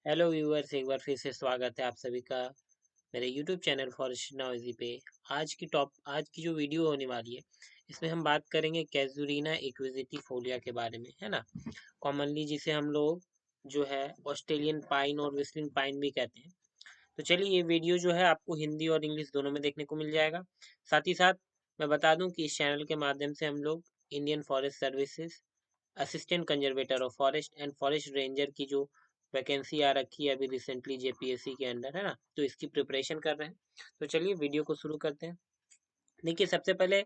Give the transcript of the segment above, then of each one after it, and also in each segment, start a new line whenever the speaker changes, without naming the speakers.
Hello viewers, एक बार फिर से स्वागत है आप सभी का मेरे यूट्यूब चैनल फॉरेस्ट नॉइजी पे। आज की जो वीडियो होने वाली है, इसमें हम बात करेंगे कैजुरीना एक्विजिटिफोलिया के बारे में, है ना। कॉमनली जिसे हम लोग जो है ऑस्ट्रेलियन पाइन और व्हिस्लिंग पाइन भी कहते हैं। तो चलिए, ये वीडियो जो है आपको हिंदी और इंग्लिश दोनों में देखने को मिल जाएगा। साथ ही साथ मैं बता दूं कि इस चैनल के माध्यम से हम लोग Indian forest services assistant conservator of forest and forest ranger की जो वैकेंसी आ रखी है अभी रिसेंटली जेपीएससी के अंडर, है ना, तो इसकी प्रिपरेशन कर रहे हैं। तो चलिए वीडियो को शुरू करते हैं। देखिए, सबसे पहले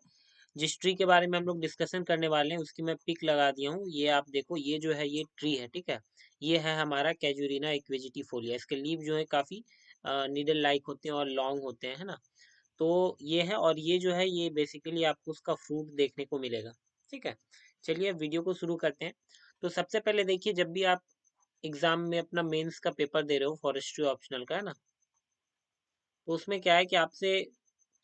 जिस ट्री के बारे में हम लोग डिस्कशन करने वाले हैं उसकी मैं पिक लगा दिया हूँ। ये आप देखो, ये जो है ये ट्री है, ठीक है। ये है हमारा कैजुरीना इक्विजिटिफोलिया। इसके लीव जो है काफी नीडल लाइक होते हैं और लॉन्ग होते हैं, है ना। तो ये है, और ये जो है ये बेसिकली आपको उसका फ्रूट देखने को मिलेगा, ठीक है। चलिए अब वीडियो को शुरू करते हैं। तो सबसे पहले देखिए, जब भी आप एग्जाम में अपना मेंस का पेपर दे रहे हो फॉरेस्ट्री ऑप्शनल का, है ना, तो उसमें क्या है कि आपसे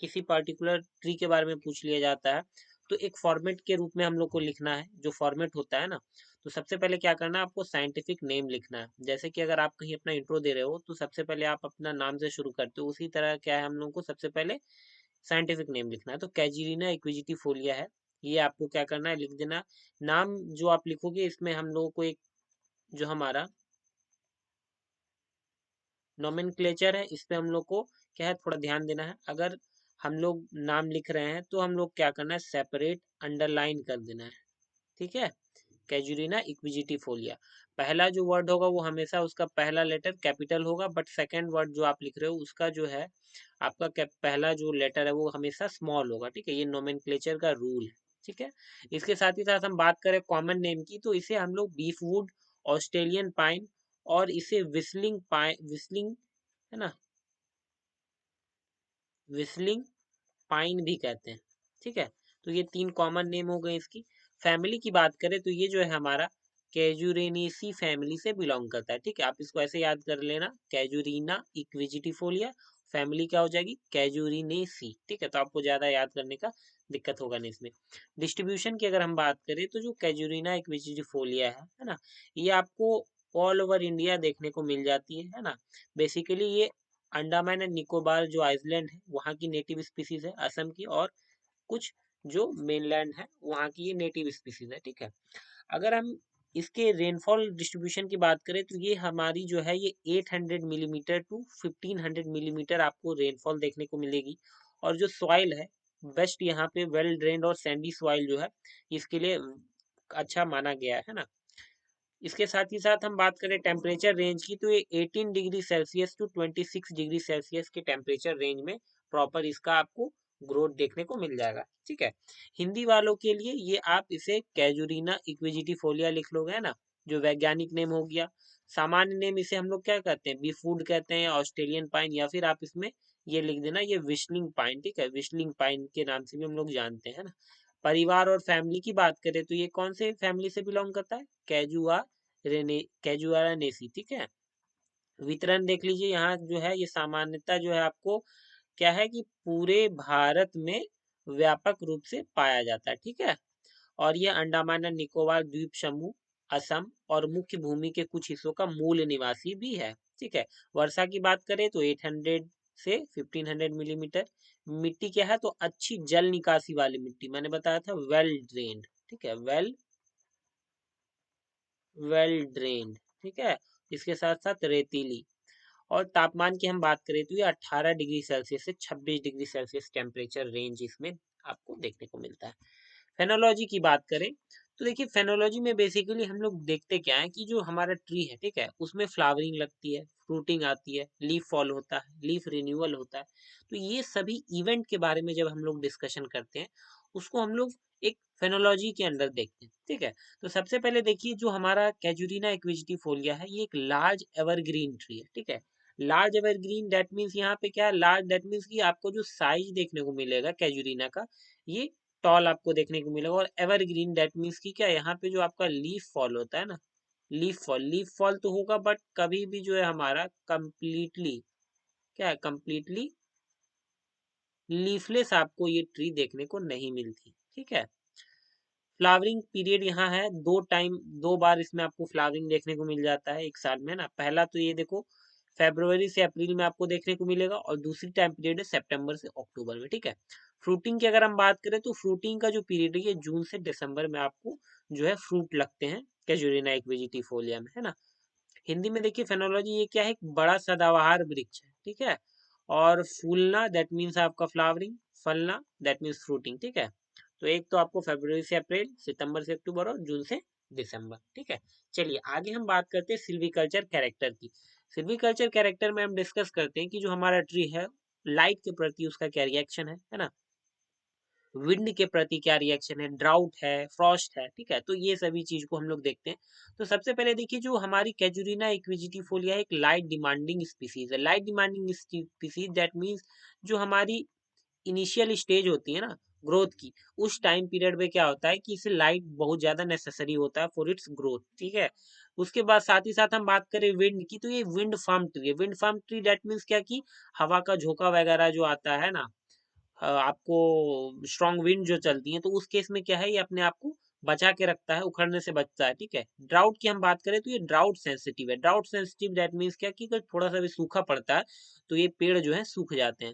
किसी पर्टिकुलर ट्री के बारे में पूछ लिया जाता है। तो एक फॉर्मेट के रूप में हम लोग को लिखना है, जो फॉर्मेट होता है ना। तो सबसे पहले क्या करना है, आपको साइंटिफिक नेम लिखना है। जैसे कि अगर आप कहीं अपना इंट्रो दे रहे हो तो सबसे पहले आप अपना नाम से शुरू करते हो, उसी तरह क्या है, हम लोग को सबसे पहले साइंटिफिक नेम लिखना है। तो कैजिरिना इक्विजिटिफोलिया है, ये आपको क्या करना है, लिख देना। नाम जो आप लिखोगे इसमें हम लोगों को एक जो हमारा नोमेनक्लेचर है, इस पे हम लोग को क्या है, थोड़ा ध्यान देना है। अगर हम लोग नाम लिख रहे हैं तो हम लोग क्या करना है, सेपरेट अंडरलाइन कर देना है, ठीक है। कैजुरिना इक्विजिटिफोलिया, पहला जो वर्ड होगा वो हमेशा उसका पहला लेटर कैपिटल होगा, बट सेकंड वर्ड जो आप लिख रहे हो उसका जो है आपका पहला जो लेटर है वो हमेशा स्मॉल होगा, ठीक है। ये नोमेनक्लेचर का रूल है, ठीक है। इसके साथ ही साथ हम बात करें कॉमन नेम की, तो इसे हम लोग बीफ वुड, ऑस्ट्रेलियन पाइन और इसे विस्लिंग पाइन, विस्लिंग, है ना, विस्लिंग पाइन भी कहते हैं, ठीक है। तो ये तीन कॉमन नेम हो गए इसकी। फैमिली की बात करें तो ये जो है हमारा कैजुरेनेसी फैमिली से बिलोंग करता है, ठीक है। आप इसको ऐसे याद कर लेना, कैजुरीना इक्विजिटिफोलिया, फैमिली क्या हो जाएगी, कैजुरिनेसी, ठीक है। तो आपको ज्यादा याद करने का दिक्कत होगा नहीं इसमें। डिस्ट्रीब्यूशन की अगर हम बात करें तो जो कैजुरीना इक्विजिटिफोलिया है ना, ये आपको ऑल ओवर इंडिया देखने को मिल जाती है ना। बेसिकली ये अंडमान एंड निकोबार जो आइसलैंड है वहाँ की नेटिव स्पीसीज है, असम की, और कुछ जो मेनलैंड है वहाँ की ये नेटिव स्पीसीज है, ठीक है। अगर हम इसके रेनफॉल डिस्ट्रीब्यूशन की बात करें तो ये हमारी जो है ये 800 मिलीमीटर टू 1500 मिलीमीटर आपको रेनफॉल देखने को मिलेगी। और जो सॉइल है, बेस्ट यहाँ पे वेल ड्रेन्ड और सैंडी सॉइल जो है इसके लिए अच्छा माना गया है ना। इसके साथ ही साथ हम बात करें टेम्परेचर रेंज की, तो ये 18 degree Celsius to 26 degree Celsius के टेम्परेचर रेंज में प्रॉपर इसका आपको ग्रोथ देखने को मिल जाएगा, ठीक है। हिंदी वालों के लिए ये आप इसे कैजुरीना इक्विजिटिफोलिया लिख लोगे, है ना, जो वैज्ञानिक नेम हो गया। सामान्य नेम इसे हम लोग क्या कहते हैं, बीफूड कहते हैं, ऑस्ट्रेलियन पाइन, या फिर आप इसमें ये लिख देना ये विशलिंग पाइन, ठीक है। विशलिंग पाइन के नाम से भी हम लोग जानते हैं ना। परिवार और फैमिली की बात करें तो ये कौन से फैमिली से बिलोंग करता है, कैजुआरानेसी, ठीक है। वितरण देख लीजिए, यहाँ जो है ये सामान्यता जो है आपको क्या है कि पूरे भारत में व्यापक रूप से पाया जाता है, ठीक है। और ये अंडमान और निकोबार द्वीप समूह, असम और मुख्य भूमि के कुछ हिस्सों का मूल निवासी भी है, ठीक है। वर्षा की बात करें तो 800 से 1500 मिलीमीटर। मिट्टी क्या है, तो अच्छी जल निकासी वाली मिट्टी, मैंने बताया था वेल ड्रेन्ड, ठीक है, वेल ड्रेन्ड, ठीक है। इसके साथ साथ रेतीली। और तापमान की हम बात करें तो ये 18 डिग्री सेल्सियस से 26 डिग्री सेल्सियस टेम्परेचर रेंज इसमें आपको देखने को मिलता है। फेनोलॉजी की बात करें तो देखिए, फेनोलॉजी में बेसिकली हम लोग देखते क्या है कि जो हमारा ट्री है, ठीक है, उसमें फ्लावरिंग लगती है, फ्रूटिंग आती है, लीफ फॉल होता है, लीफ रिन्यूअल होता है। तो ये सभी इवेंट के बारे में जब हम लोग डिस्कशन करते हैं उसको हम लोग एक फेनोलॉजी के अंदर देखते हैं, ठीक है। तो सबसे पहले देखिए, जो हमारा कैजुरीना इक्विजिटिफोलिया है ये एक लार्ज एवरग्रीन ट्री है, ठीक है। लार्ज एवरग्रीन दैट मीन्स यहाँ पे क्या, लार्ज दैट मीन्स कि आपको जो साइज देखने को मिलेगा कैजुरीना का, ये टॉल आपको देखने को मिलेगा। और एवरग्रीन दैट मीन्स कि क्या, यहाँ पे जो आपका लीफ फॉल होता है ना, लीफ फॉल तो होगा, बट कभी भी जो है हमारा कंप्लीटली क्या है, कंप्लीटली लीफलेस आपको ये ट्री देखने को नहीं मिलती, ठीक है। फ्लावरिंग पीरियड यहाँ है दो बार इसमें आपको फ्लावरिंग देखने को मिल जाता है एक साल में ना। पहला तो ये देखो फरवरी से अप्रैल में आपको देखने को मिलेगा, और दूसरी टाइम पीरियड है सितंबर से अक्टूबर में, ठीक है। फ्रूटिंग की अगर हम बात करें तो फ्रूटिंग का जो पीरियड है ये जून से दिसंबर में आपको जो है फ्रूट लगते हैं कैजुरिना एक्विजिटिफोलिया में, है ना। हिंदी में देखिए फेनोलॉजी ये क्या है, एक बड़ा सदाबहार वृक्ष है, ठीक है। और फूलना दैट मीन्स आपका फ्लावरिंग, फलना दैट मीन्स फ्रूटिंग, ठीक है। तो एक तो आपको फरवरी से अप्रैल, सितंबर से अक्टूबर और जून से दिसंबर, ठीक है। चलिए आगे हम बात करते हैं सिल्वीकल्चर कैरेक्टर की। सिल्वीकल्चर कैरेक्टर में हम डिस्कस करते हैं कि जो हमारा ट्री है लाइट के प्रति उसका क्या रिएक्शन है ना। विंड के प्रति क्या रिएक्शन है, ड्राउट है, फ्रॉस्ट है, ठीक है। तो ये सभी चीज को हम लोग देखते हैं। तो सबसे पहले देखिए जो हमारी कैजुरिना इक्विजिटिफोलिया एक लाइट डिमांडिंग स्पीसीज है। Light demanding species that means जो हमारी इनिशियल स्टेज होती है ना ग्रोथ की, उस टाइम पीरियड में क्या होता है कि इसे लाइट बहुत ज्यादा नेसेसरी होता है फॉर इट्स ग्रोथ, ठीक है। उसके बाद साथ ही साथ हम बात करें विंड की, तो ये विंड फार्म ट्री है। Wind farm tree that means क्या कि हवा का झोंका वगैरह जो आता है ना, आपको स्ट्रॉन्ग विंड जो चलती है, तो उस केस में क्या है ये अपने आप को बचा के रखता है, उखड़ने से बचता है, ठीक है। ड्राउट की हम बात करें तो ये ड्राउट सेंसिटिव है। ड्राउट सेंसिटिव दैट मीन्स क्या कि अगर थोड़ा सा भी सूखा पड़ता है तो ये पेड़ जो है सूख जाते हैं।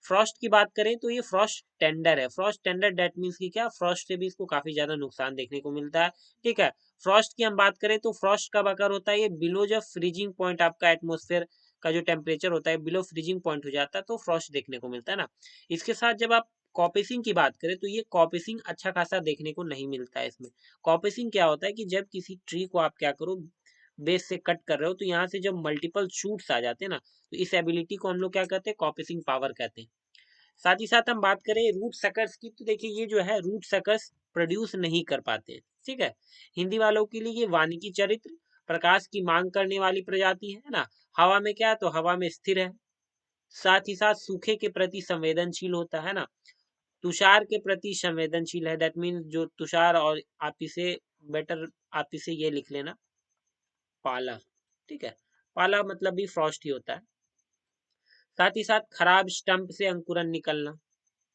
फ्रॉस्ट की बात करें तो ये फ्रॉस्ट टेंडर है। फ्रॉस्ट टेंडर दैट मीन्स की क्या, फ्रॉस्ट से भी इसको काफी ज्यादा नुकसान देखने को मिलता है, ठीक है। फ्रॉस्ट की हम बात करें तो फ्रॉस्ट कब अगर होता है, ये बिलो जब फ्रीजिंग पॉइंट आपका एटमोस्फेयर का जो टेम्परेचर होता है बिलो फ्रीजिंग पॉइंट हो जाता है तो फ्रॉस्ट देखने को मिलता है ना। इसके साथ जब आप कॉपिसिंग की बात करें तो ये कॉपिसिंग अच्छा खासा देखने को नहीं मिलता है इसमें। कॉपिसिंग क्या होता है कि जब किसी ट्री को आप क्या करो बेस से कट कर रहे हो, तो यहाँ से जब मल्टीपल शूट्स आ जाते हैं ना, तो इस एबिलिटी को हम लोग क्या कहते हैं, कॉपिसिंग पावर कहते हैं। साथ ही साथ हम बात करें रूट सकर्स की, तो देखिए ये जो है रूट सकर्स प्रोड्यूस नहीं कर पाते हैं, ठीक है। हिंदी वालों के लिए ये वानिकी चरित्र, प्रकाश की मांग करने वाली प्रजाति है ना। हवा में क्या है, तो हवा में स्थिर है। साथ ही साथ सूखे के प्रति संवेदनशील होता है ना। तुषार के प्रति संवेदनशील है, दैट मीन्स जो तुषार, और आप इसे बेटर आप इसे ये लिख लेना पाला, ठीक है। पाला मतलब भी फ्रॉस्ट ही होता है। साथ ही साथ खराब स्टंप से अंकुरन निकलना,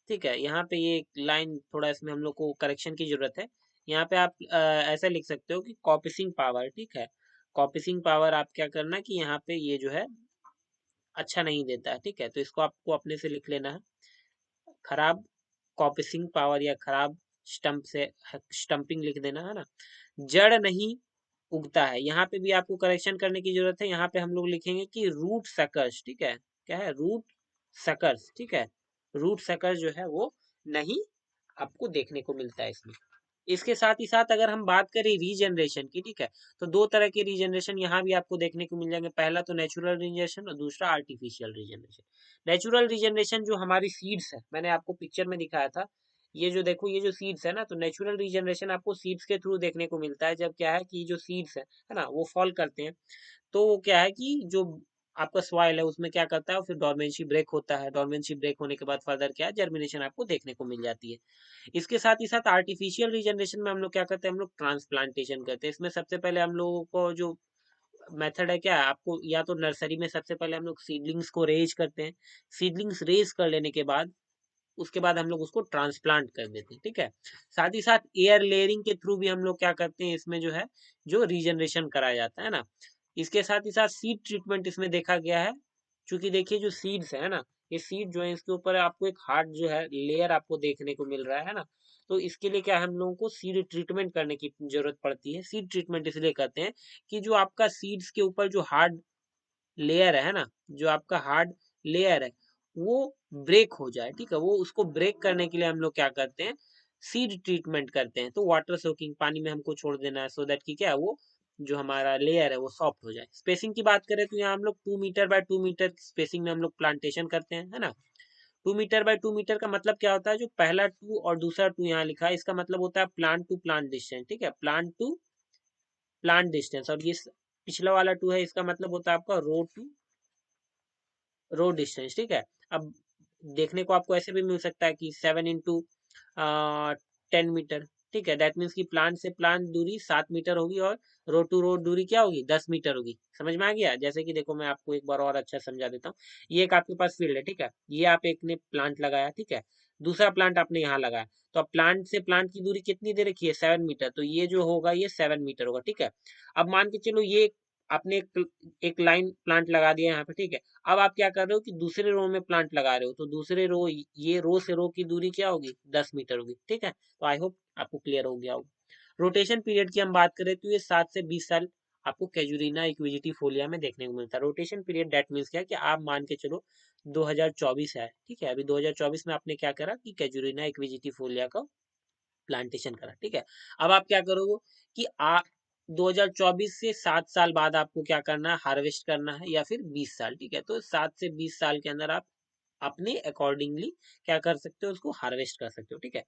ठीक है। यहाँ पे ये लाइन थोड़ा इसमें हम लोग को करेक्शन की जरूरत है। यहाँ पे आप ऐसा लिख सकते हो कि कॉपिसिंग पावर, ठीक है। कॉपिसिंग पावर आप क्या करना कि यहाँ पे ये जो है अच्छा नहीं देता है, ठीक है। तो इसको आपको अपने से लिख लेना है, खराब कॉपिसिंग पावर या खराब स्टंप से स्टंपिंग लिख देना है ना। जड़ नहीं उगता है, यहाँ पे भी आपको करेक्शन करने की जरूरत है। यहाँ पे हम लोग लिखेंगे कि रूट सकर्स, ठीक है। क्या है, रूट सकर्स, ठीक है। रूट सकर्स जो है वो नहीं आपको देखने को मिलता है इसमें। इसके साथ ही साथ अगर हम बात करें रीजनरेशन की, ठीक है, तो दो तरह के रीजनरेशन यहाँ भी आपको देखने को मिल जाएंगे। पहला तो नेचुरल रीजनरेशन और दूसरा आर्टिफिशियल रीजनरेशन। नेचुरल रीजनरेशन जो हमारी सीड्स है, मैंने आपको पिक्चर में दिखाया था, ये जो देखो ये जो सीड्स है ना, तो नेचुरल रीजनरेशन आपको सीड्स के थ्रू देखने को मिलता है। जब क्या है कि जो सीड्स है ना, वो फॉल करते हैं, तो वो क्या है कि जो आपका सॉइल है उसमें क्या करता है, फिर डोरमेंसी ब्रेक होता है। डोरमेंसी ब्रेक होने के बाद फर्दर क्या है, जर्मिनेशन आपको देखने को मिल जाती है। इसके साथ ही साथ आर्टिफिशियल रीजनरेशन में हम लोग क्या करते हैं, हम लोग ट्रांसप्लांटेशन करते हैं। इसमें सबसे पहले हम लोगों को जो मेथड है क्या है, आपको या तो नर्सरी में सबसे पहले हम लोग सीडलिंग्स को रेज करते हैं। सीडलिंग्स रेज कर लेने के बाद उसके बाद हम लोग उसको ट्रांसप्लांट कर देते हैं, ठीक है। साथ ही साथ एयर लेयरिंग के थ्रू भी हम लोग क्या करते हैं, इसमें जो है जो रीजनरेशन कराया जाता है ना। इसके साथ ही साथ सीड ट्रीटमेंट इसमें देखा गया है। क्योंकि देखिए जो सीड्स है ना, ये सीड जो है इसके ऊपर आपको एक हार्ड जो है लेयर आपको देखने को मिल रहा है ना। तो इसके लिए क्या है, हम लोगों को सीड ट्रीटमेंट करने की जरूरत पड़ती है। सीड ट्रीटमेंट इसलिए करते हैं कि जो आपका सीड्स के ऊपर जो हार्ड लेयर है ना, जो आपका हार्ड लेयर है वो ब्रेक हो जाए, ठीक है। वो उसको ब्रेक करने के लिए हम लोग क्या करते हैं, सीड ट्रीटमेंट करते हैं। तो वाटर सोकिंग पानी में हमको छोड़ देना है, सो दैट कि क्या है, वो जो हमारा लेयर है वो सॉफ्ट हो जाए। स्पेसिंग की बात करें तो यहाँ हम लोग 2 मीटर बाय 2 मीटर स्पेसिंग में हम लोग प्लांटेशन करते हैं, है ना। 2 मीटर बाय 2 मीटर का मतलब क्या होता है, जो पहला 2 और दूसरा 2 यहाँ लिखा है, इसका मतलब होता है प्लांट टू प्लांट डिस्टेंस, ठीक है। Plant to plant distance. और ये पिछला वाला 2 है, इसका मतलब होता है आपका रो टू रो डिस्टेंस, ठीक है। अब देखने को आपको ऐसे भी मिल सकता है कि 7 into 10 मीटर, ठीक है। दैट मीन्स की प्लांट से प्लांट दूरी 7 मीटर होगी और रो टू रो दूरी क्या होगी 10 मीटर होगी। समझ में आ गया? जैसे कि देखो मैं आपको एक बार और अच्छा समझा देता हूँ। ये एक आपके पास फील्ड है, ठीक है, ये आप एक ने प्लांट लगाया, ठीक है, दूसरा प्लांट आपने यहाँ लगाया, तो अब प्लांट से प्लांट की दूरी कितनी दे रखी है 7 मीटर, तो ये जो होगा ये 7 मीटर होगा, ठीक है। अब मान के चलो ये आपने एक लाइन प्लांट लगा दिया यहाँ पे, ठीक है। अब आप क्या कर रहे हो कि दूसरे रो में प्लांट लगा रहे हो, तो दूसरे रो, ये रो से रो की दूरी क्या होगी 10 मीटर होगी, ठीक है। तो आई होप आपको क्लियर हो गया होगा। रोटेशन पीरियड की हम बात करें तो ये 7 से 20 साल आपको कैजुरीना इक्विजिटिफोलिया में देखने को मिलता है। रोटेशन पीरियड दैट मीन्स क्या है कि आप मान के चलो 2024 है, ठीक है, अभी 2024 में आपने क्या करा कि कैजुरीना इक्विजिटिफोलिया का प्लांटेशन करा, ठीक है। अब आप क्या करोगे कि 2024 से 7 साल बाद आपको क्या करना है, हार्वेस्ट करना है, या फिर 20 साल, ठीक है। तो 7 से 20 साल के अंदर आप अपने अकॉर्डिंगली क्या कर सकते हो, उसको हार्वेस्ट कर सकते हो, ठीक है।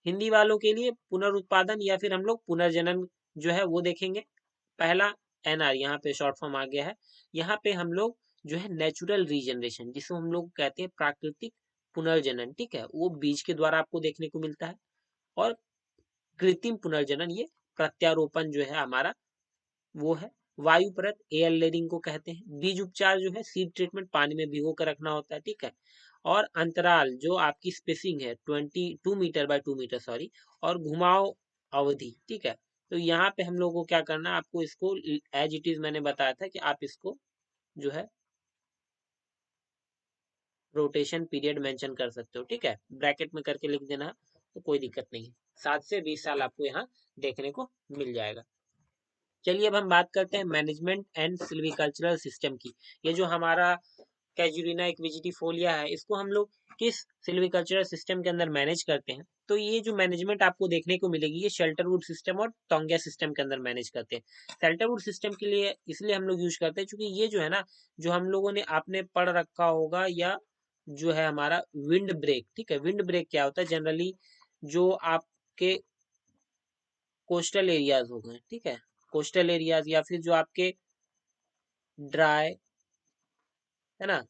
हिंदी वालों के लिए पुनरुत्पादन या फिर हम लोग पुनर्जनन जो है वो देखेंगे। पहला एनआर, यहाँ पे शॉर्ट फॉर्म आ गया है। यहाँ पे हम लोग जो है नेचुरल रीजनरेशन, जिसको हम लोग कहते हैं प्राकृतिक पुनर्जनन, ठीक है, वो बीज के द्वारा आपको देखने को मिलता है। और कृत्रिम पुनर्जनन, ये प्रत्यारोपण जो है हमारा वो है। वायु परत एयर लेयरिंग को कहते हैं। बीज उपचार जो है सीड ट्रीटमेंट, पानी में भिगो कर रखना होता है, ठीक है। और अंतराल जो आपकी स्पेसिंग है 22 मीटर बाय 2 मीटर सॉरी, और घुमाव अवधि, ठीक है। तो यहाँ पे हम लोग को क्या करना है, आपको इसको एज इट इज मैंने बताया था कि आप इसको जो है रोटेशन पीरियड मेंशन कर सकते हो, ठीक है, ब्रैकेट में करके लिख देना, तो कोई दिक्कत नहीं है। 7 से 20 साल आपको यहाँ देखने को मिल जाएगा। चलिए अब हम बात करते हैं मैनेजमेंट एंड सिल्वीकल्चरल सिस्टम की। ये जो हमारा कैजुरीना इक्विजिटिफोलिया है, इसको हम लोग किस सिल्वीकल्चरल सिस्टम के अंदर मैनेज करते हैं। तो ये जो मैनेजमेंट आपको देखने को मिलेगी, ये शेल्टरवुड सिस्टम और टोंगिया सिस्टम के अंदर मैनेज करते हैं। शेल्टरवुड सिस्टम के लिए इसलिए हम लोग यूज करते हैं क्योंकि ये जो है ना, जो हम लोगों ने आपने पढ़ रखा होगा, या जो है हमारा विंड ब्रेक, ठीक है। विंड ब्रेक क्या होता है, जनरली जो आपके कोस्टल एरियाज हो गए, ठीक है, कोस्टल एरियाज, या फिर जो आपके ड्राई है ना,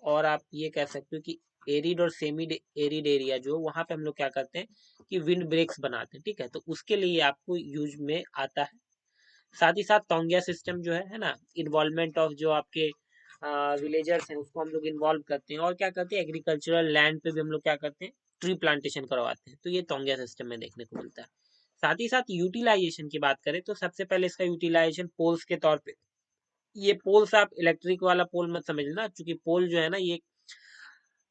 और आप ये कह सकते हो कि एरिड और सेमी एरिड एरिया जो वहां पे हम लोग क्या करते हैं कि विंड ब्रेक्स बनाते हैं, ठीक है। तो उसके लिए आपको यूज में आता है। साथ ही साथ तोंगिया सिस्टम जो है ना, इन्वॉल्वमेंट ऑफ जो आपके विलेजर्स हैं उसको हम लोग इन्वॉल्व करते हैं, और क्या करते हैं एग्रीकल्चरल लैंड पे भी हम लोग क्या करते हैं ट्री प्लांटेशन करवाते हैं। तो ये तोंगिया सिस्टम में देखने को मिलता है। साथ ही साथ यूटिलाइजेशन की बात करें तो सबसे पहले इसका यूटिलाइजेशन पोल्स के तौर पे, ये पोल्स आप इलेक्ट्रिक वाला पोल मत समझ लेना, क्योंकि पोल जो है ना, ये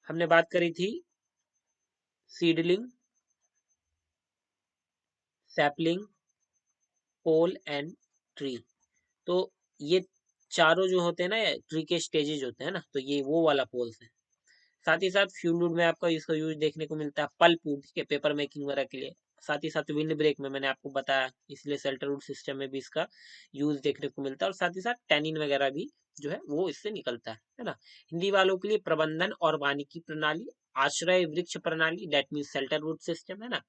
हमने बात करी थी seedling, sapling, pole and tree. तो ये चारों जो होते हैं ना, ट्री के स्टेजेज होते हैं ना, तो ये वो वाला पोल्स है। साथ ही साथ फ्यूल वुड में आपका इसका यूज देखने को मिलता है, पल्प वुड के पेपर मेकिंग वगैरह के लिए। साथ ही साथ विंड ब्रेक में मैंने आपको बताया, इसलिए शेल्टरवुड सिस्टम में भी इसका यूज देखने को मिलता है। और साथ ही साथ टैनिन वगैरह भी जो है वो इससे निकलता है ना। हिंदी वालों के लिए प्रबंधन और वानिकी प्रणाली, आश्रय वृक्ष प्रणाली, दैट मीन शेल्टरवुड सिस्टम, है ना।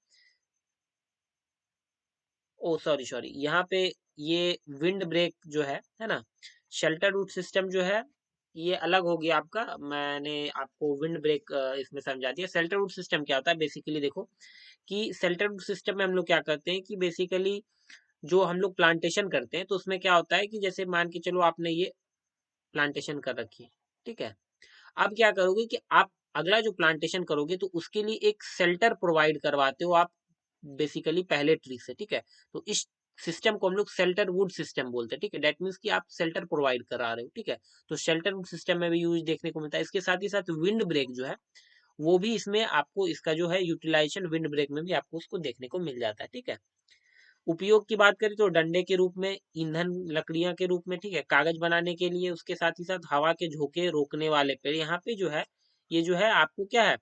ओ सॉरी सॉरी, यहाँ पे ये विंड ब्रेक जो है ना, शेल्टरवुड सिस्टम जो है ये अलग हो गया आपका। मैंने आपको विंड ब्रेक इसमें समझा दिया। शेल्टरवुड सिस्टम क्या होता है, बेसिकली देखो कि शेल्टरवुड सिस्टम में हम लोग क्या करते हैं कि बेसिकली जो हम लोग प्लांटेशन करते हैं, तो उसमें क्या होता है कि जैसे मान के चलो आपने ये प्लांटेशन कर रखी है, ठीक है। अब क्या करोगे कि आप अगला जो प्लांटेशन करोगे तो उसके लिए एक शेल्टर प्रोवाइड करवाते हो आप बेसिकली पहले ट्री से, ठीक है। तो इस सिस्टम को हम लोग शेल्टर वुड सिस्टम बोलते हैं, ठीक है। दैट मीन्स कि आप शेल्टर प्रोवाइड करा रहे हो, ठीक है। तो शेल्टर वुड सिस्टम में भी यूज देखने को मिलता है। इसके साथ ही साथ विंड ब्रेक जो है वो भी इसमें आपको इसका जो है यूटिलाइजेशन विंड ब्रेक में भी आपको उसको देखने को मिल जाता है, ठीक है। उपयोग की बात करें तो डंडे के रूप में, ईंधन लकड़ियां के रूप में, ठीक है, कागज बनाने के लिए, उसके साथ ही साथ हवा के झोंके रोकने वाले पेड़। यहाँ पे जो है ये जो है आपको क्या है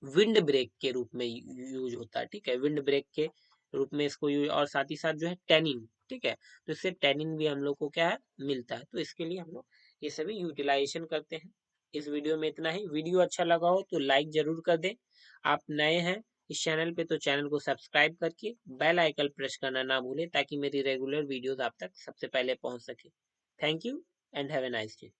विंड ब्रेक के रूप में यूज होता है, ठीक है, विंड ब्रेक के रूप में इसको यूज। और साथ ही साथ जो है टेनिन, ठीक है, तो इससे टेनिन भी हम लोग को क्या है मिलता है। तो इसके लिए हम लोग ये सभी यूटिलाइजेशन करते हैं। इस वीडियो में इतना ही। वीडियो अच्छा लगा हो तो लाइक जरूर कर दें। आप नए हैं इस चैनल पे तो चैनल को सब्सक्राइब करके बेल आइकन प्रेस करना ना भूलें, ताकि मेरी रेगुलर वीडियोस आप तक सबसे पहले पहुंच सके। Thank you and have a nice day.